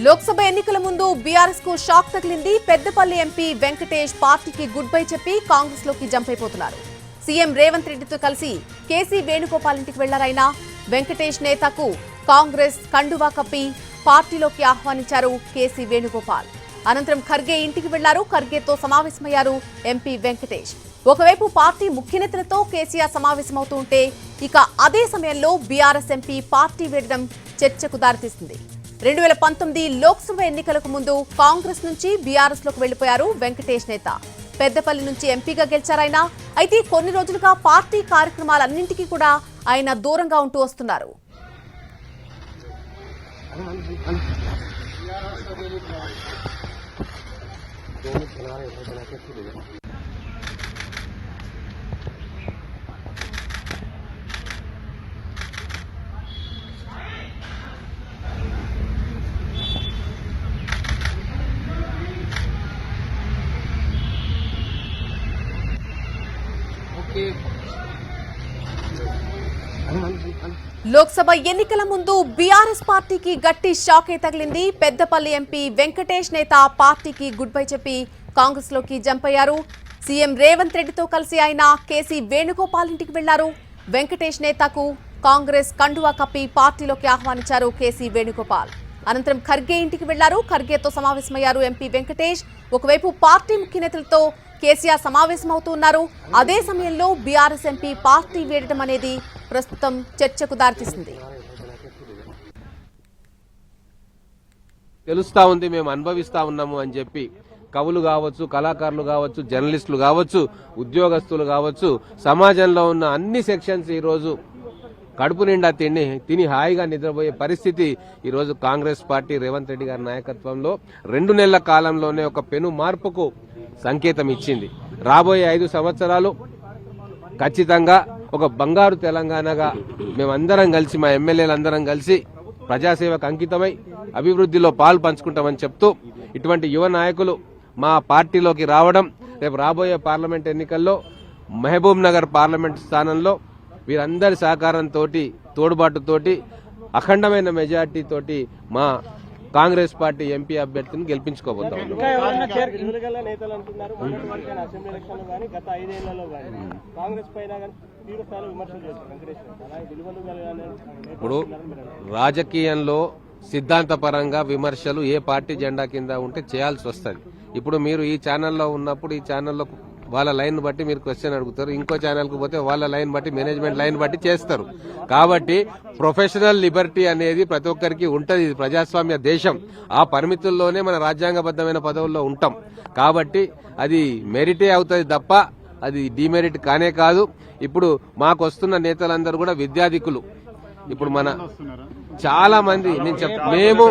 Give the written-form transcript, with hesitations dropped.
లోక్సభ ఎన్నికల ముందు బీఆర్ఎస్ కు షాక్ తగిలింది. పెద్దపల్లి ఎంపీ వెంకటేష్ పార్టీకి గుడ్ బై చెప్పి కాంగ్రెస్ లోకి జంప్ అయిపోతున్నారు. సీఎం రేవంత్ రెడ్డితో కలిసి కేసీ వేణుగోపాల్ ఇంటికి వెళ్లారైనా వెంకటేష్ నేతకు కాంగ్రెస్ కండువా కప్పి పార్టీలోకి ఆహ్వానించారు కేసీ వేణుగోపాల్. అనంతరం ఖర్గే ఇంటికి వెళ్లారు. ఖర్గేతో సమావేశమయ్యారు ఎంపీ వెంకటేష్. ఒకవైపు పార్టీ ముఖ్య నేతలతో కేసీఆర్ సమావేశమవుతూ ఉంటే ఇక అదే సమయంలో బీఆర్ఎస్ ఎంపీ పార్టీ వీడడం చర్చకు దారితీసింది. 2019 లోక్సభ ఎన్నికలకు ముందు కాంగ్రెస్ నుంచి బీఆర్ఎస్ లోకి వెళ్లిపోయారు వెంకటేష్ నేత. పెద్దపల్లి నుంచి ఎంపీగా గెలిచారాయన. అయితే కొన్ని రోజులుగా పార్టీ కార్యక్రమాలన్నింటికీ కూడా ఆయన దూరంగా ఉంటూ వస్తున్నారు. లోక్సభ ఎన్నికల ముందు బీఆర్ఎస్ పార్టీకి గట్టి షాకే తగిలింది. పెద్దపల్లి ఎంపీ వెంకటేష్ నేత పార్టీకి గుడ్ బై చెప్పి కాంగ్రెస్ లోకి జంప్ అయ్యారు. సీఎం రేవంత్ రెడ్డితో కలిసి ఆయన కేసీ వేణుగోపాల్ ఇంటికి వెళ్లారు. వెంకటేష్ నేతకు కాంగ్రెస్ కండువా కప్పి పార్టీలోకి ఆహ్వానించారు కేసీ వేణుగోపాల్. అనంతరం ఖర్గే ఇంటికి వెళ్లారు. ఖర్గేతో సమావేశమయ్యారు ఎంపీ వెంకటేష్. ఒకవైపు పార్టీ ముఖ్య నేతలతో కేసీఆర్ సమావేశమవుతున్నారు. అదే సమయంలో బీఆర్ఎస్ ఎంపీ పార్టీ వీడటం అనేది ప్రస్తుతం చర్చకు దారితీసింది. తెలుస్తా ఉంది, మేము అనుభవిస్తా ఉన్నాము అని చెప్పి కవులు కావచ్చు, కళాకారులు కావచ్చు, జర్నలిస్టులు కావచ్చు, ఉద్యోగస్తులు కావచ్చు, సమాజంలో ఉన్న అన్ని సెక్షన్స్ ఈరోజు కడుపు నిండా తిని హాయిగా నిద్రపోయే పరిస్థితి ఈరోజు కాంగ్రెస్ పార్టీ రేవంత్ రెడ్డి గారి నాయకత్వంలో 2 నెలల కాలంలోనే ఒక పెను మార్పుకు సంకేతం ఇచ్చింది. రాబోయే 5 సంవత్సరాలు ఖచ్చితంగా ఒక బంగారు తెలంగాణగా మేమందరం కలిసి, మా ఎమ్మెల్యేలందరం కలిసి ప్రజాసేవకు అంకితమై అభివృద్ధిలో పాలు పంచుకుంటామని చెప్తూ ఇటువంటి యువ నాయకులు మా పార్టీలోకి రావడం, రేపు రాబోయే పార్లమెంట్ ఎన్నికల్లో మహబూబ్ నగర్ పార్లమెంట్ స్థానంలో వీరందరి సహకారంతో, తోడ్బాటుతోటి, అఖండమైన మెజార్టీ తోటి మా కాంగ్రెస్ పార్టీ ఎంపీ అభ్యర్థిని గెలిపించుకోబోతాం. ఇప్పుడు రాజకీయంలో సిద్ధాంతపరంగా విమర్శలు ఏ పార్టీ జెండా కింద ఉంటే చేయాల్సి వస్తుంది. ఇప్పుడు మీరు ఈ ఛానల్లో ఉన్నప్పుడు ఈ ఛానల్లో వాళ్ళ లైన్ బట్టి మీరు క్వశ్చన్ అడుగుతారు, ఇంకో ఛానల్కి పోతే వాళ్ళ లైన్ బట్టి, మేనేజ్మెంట్ లైన్ బట్టి చేస్తారు. కాబట్టి ప్రొఫెషనల్ లిబర్టీ అనేది ప్రతి ఒక్కరికి ఉంటుంది. ఇది ప్రజాస్వామ్య దేశం. ఆ పరిమితుల్లోనే మన రాజ్యాంగబద్ధమైన పదవుల్లో ఉంటాం. కాబట్టి అది మెరిటే అవుతుంది తప్ప అది డిమెరిట్ కానే కాదు. ఇప్పుడు మాకు వస్తున్న నేతలందరూ కూడా విద్యాధికులు. ఇప్పుడు మన చాలా మంది మేము